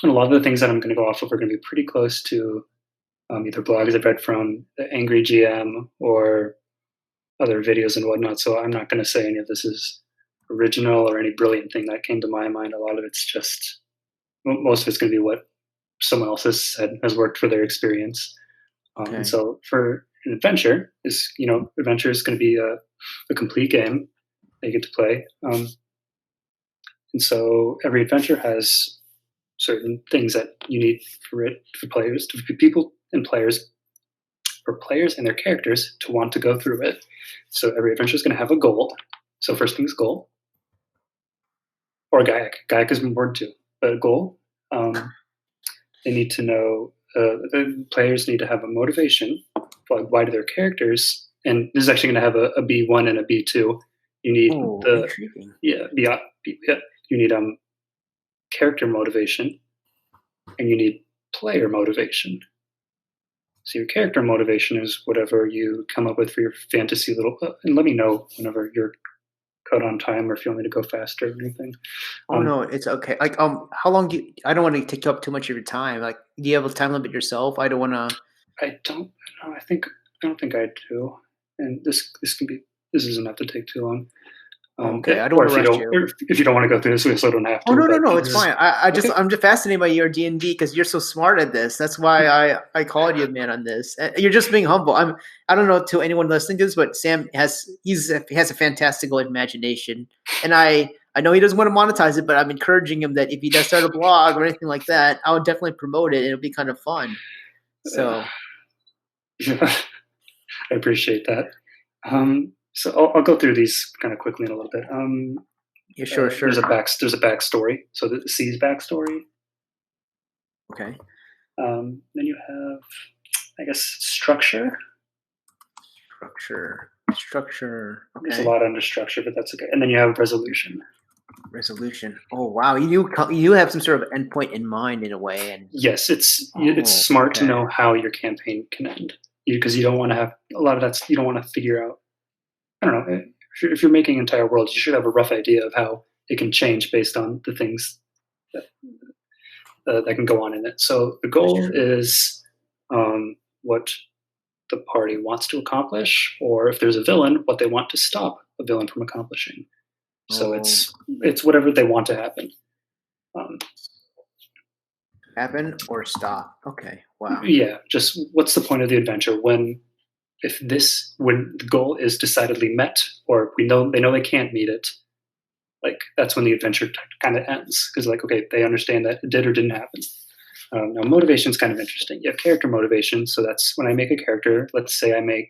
And a lot of the things that I'm going to go off of are going to be pretty close to either blogs I've read from the Angry GM or other videos and whatnot. So I'm not going to say any of this is original or any brilliant thing that came to my mind. A lot of it's just, most of it's going to be what someone else has said has worked for their experience. Okay. And so for an adventure adventure is going to be a complete game that you get to play. And so every adventure has certain things that you need for players, for people and players, or players and their characters to want to go through it. So every adventure is going to have a goal. So first thing is goal, or Gaiac. Gaiac is important too, but a goal. They need to know. The players need to have a motivation. Like, why do their characters? And this is actually going to have a B1 and a B2. You need intriguing. You need character motivation, and you need player motivation. So your character motivation is whatever you come up with for your fantasy little. And let me know whenever you're cut on time, or if you want me to go faster or anything. Oh no, it's okay. Like, how long do you? I don't want to take up too much of your time. Like, do you have a time limit yourself? I don't want to. I don't know. I don't think I do. And this doesn't have to take too long. Okay, I don't want to rush you. If you don't want to go through this, we also don't have to. Oh no, it's fine. I'm just fascinated by your D&D because you're so smart at this. That's why I called you, man, on this. You're just being humble. I don't know to anyone listening to this, but Sam has a fantastical imagination, and I know he doesn't want to monetize it, but I'm encouraging him that if he does start a blog or anything like that, I would definitely promote it. It'll be kind of fun. So, I appreciate that. So I'll go through these kind of quickly in a little bit. Yeah, sure. There's a backstory. So the C's backstory. Okay. Then you have, I guess, structure. Structure. Okay. There's a lot under structure, but that's okay. And then you have resolution. Oh wow, you have some sort of endpoint in mind in a way, and yes, it's smart to know how your campaign can end, because you don't want to have a lot of that. You don't want to figure out. I don't know. If you're making entire worlds, you should have a rough idea of how it can change based on the things that can go on in it. So the goal is what the party wants to accomplish, or if there's a villain, what they want to stop a villain from accomplishing. So it's whatever they want to happen. Happen or stop. Okay. Wow. Yeah. Just what's the point of the adventure when the goal is decidedly met, or they know they can't meet it, like that's when the adventure kind of ends, because like, okay, they understand that it did or didn't happen. Now motivation is kind of interesting. You have character motivation, so that's when I make a character. Let's say I make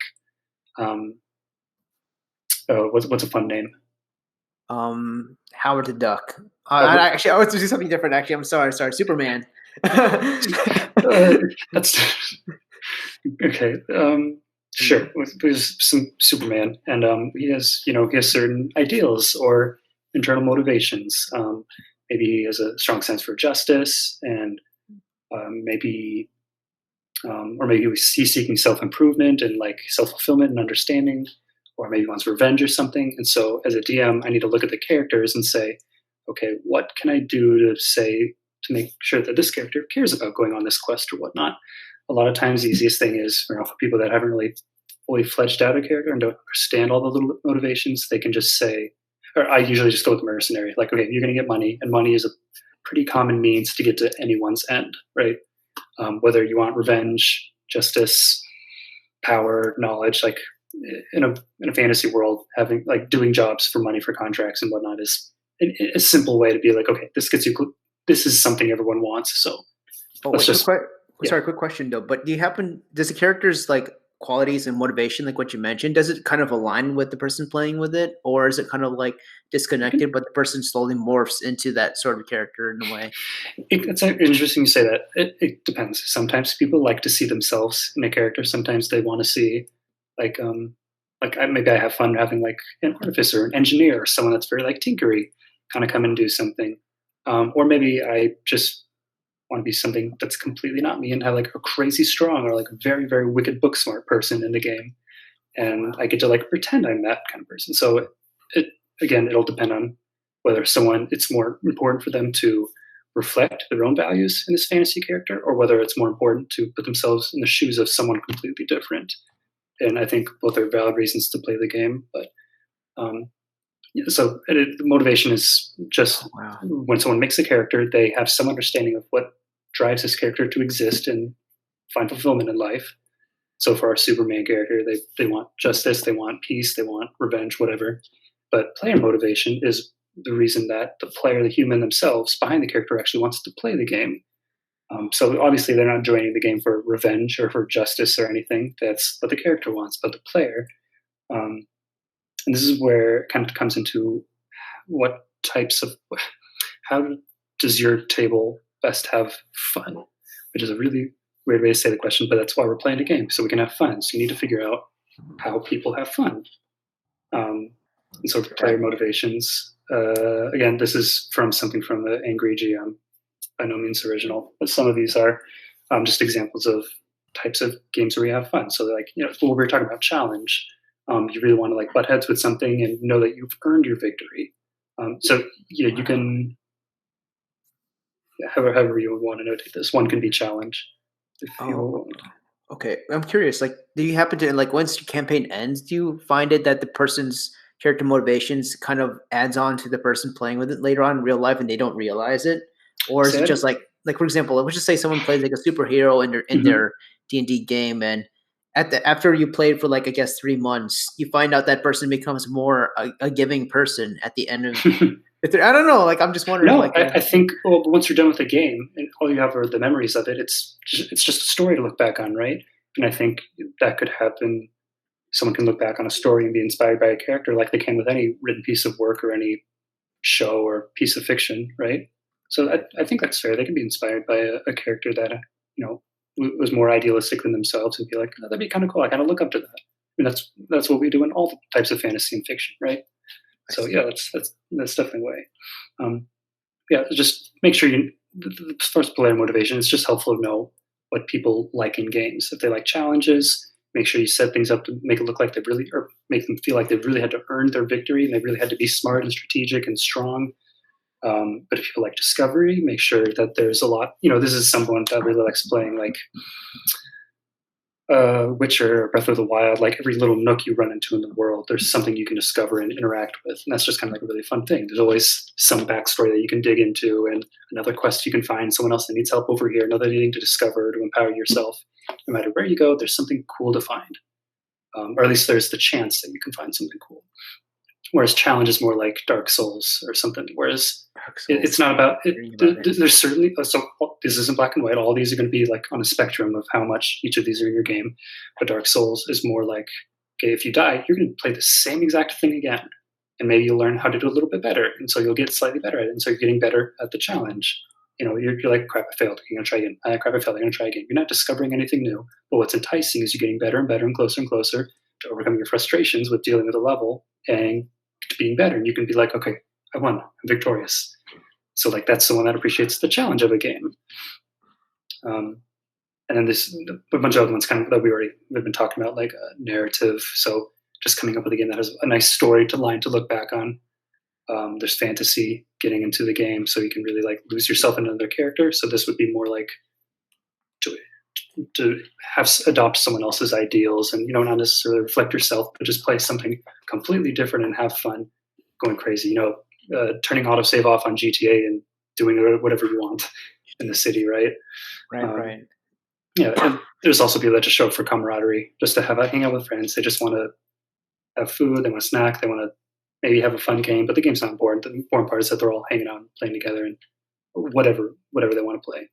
what's a fun name? Howard the Duck. I was to do something different. Actually, I'm sorry. Superman. That's okay. Sure, there's some Superman, and he has certain ideals or internal motivations. Maybe he has a strong sense for justice, and maybe he's seeking self-improvement and like self-fulfillment and understanding, or maybe he wants revenge or something. And so, as a DM, I need to look at the characters and say, okay, what can I do to make sure that this character cares about going on this quest or whatnot? A lot of times the easiest thing is for people that haven't really fully fledged out a character and don't understand all the little motivations, they can just say, or I usually just go with the mercenary. Like, okay, you're going to get money, and money is a pretty common means to get to anyone's end, right? Whether you want revenge, justice, power, knowledge, like in a fantasy world, having like doing jobs for money for contracts and whatnot is a simple way to be like, okay, this gets you. This is something everyone wants. So quick question though. But does the character's like qualities and motivation, like what you mentioned, does it kind of align with the person playing with it, or is it kind of like disconnected, but the person slowly morphs into that sort of character in a way? It's interesting you say that. It depends. Sometimes people like to see themselves in a character. Sometimes they want to see maybe I have fun having like an artificer, an engineer, or someone that's very like tinkery, kind of come and do something. Or maybe I just want to be something that's completely not me and have like a crazy strong or like a very, very wicked book smart person in the game. And I get to like pretend I'm that kind of person. So it'll depend on whether it's more important for them to reflect their own values in this fantasy character, or whether it's more important to put themselves in the shoes of someone completely different. And I think both are valid reasons to play the game. But so the motivation is just when someone makes a character, they have some understanding of what drives this character to exist and find fulfillment in life. So for our Superman character, they want justice, they want peace, they want revenge, whatever. But player motivation is the reason that the player, the human themselves behind the character, actually wants to play the game. So obviously they're not joining the game for revenge or for justice or anything. That's what the character wants, but the player. And this is where it kind of comes into how does your table best have fun? Which is a really weird way to say the question, but that's why we're playing a game, so we can have fun. So you need to figure out how people have fun. And so player motivations, again, this is from something from the Angry GM, by no means original, but some of these are just examples of types of games where you have fun. So like, when we were talking about challenge, you really want to like butt heads with something and know that you've earned your victory. So you can, however you want to notate this, one can be challenge. Okay, I'm curious. Like, do you happen to once your campaign ends, do you find it that the person's character motivations kind of adds on to the person playing with it later on in real life, and they don't realize it, or is it just like for example, let's just say someone plays like a superhero in their D&D game, and after you played for 3 months, you find out that person becomes more a giving person at the end of. I don't know. I'm just wondering. No, I think once you're done with the game and all you have are the memories of it, it's just a story to look back on, right? And I think that could happen. Someone can look back on a story and be inspired by a character like they can with any written piece of work or any show or piece of fiction, right? So I think that's fair. They can be inspired by a character that was more idealistic than themselves and be like, that'd be kind of cool. I kind of look up to that. I mean, that's what we do in all types of fantasy and fiction, right? So yeah, that's definitely a way. Just make sure the first player motivation. It's just helpful to know what people like in games. If they like challenges, make sure you set things up to make it look like they really, or make them feel like they really had to earn their victory and they really had to be smart and strategic and strong. But if people like discovery, make sure that there's a lot. This is someone that really likes playing like Witcher, Breath of the Wild. Like every little nook you run into in the world, there's something you can discover and interact with, and that's just kind of like a really fun thing. There's always some backstory that you can dig into, and another quest you can find, someone else that needs help over here, another thing to discover to empower yourself. No matter where you go, there's something cool to find, or at least there's the chance that you can find something cool. Whereas challenge is more like Dark Souls or something. Whereas it's not about it. There's certainly so this isn't black and white. All these are going to be like on a spectrum of how much each of these are in your game. But Dark Souls is more like, okay, if you die, you're going to play the same exact thing again, and maybe you'll learn how to do it a little bit better, and so you'll get slightly better at it, and so you're getting better at the challenge. You're like, crap, I failed. You're going to try again. Crap, I failed. I'm going to try again. You're not discovering anything new. But what's enticing is you're getting better and better and closer to overcoming your frustrations with dealing with a level and to being better. And you can be like, okay, I won. I'm victorious. So like that's the one that appreciates the challenge of a game. And then there's a bunch of other ones kind of that we've been talking about, like narrative. So just coming up with a game that has a nice story to look back on. There's fantasy, getting into the game so you can really like lose yourself into another character. So this would be more like to adopt someone else's ideals and not necessarily reflect yourself, but just play something completely different and have fun, going crazy. Turning autosave off on GTA and doing whatever you want in the city, right? Right. Yeah, and there's also people that just show up for camaraderie, just to hang out with friends. They just want to have food, they want to snack, they want to maybe have a fun game, but the game's not important. The important part is that they're all hanging out and playing together and whatever they want to play.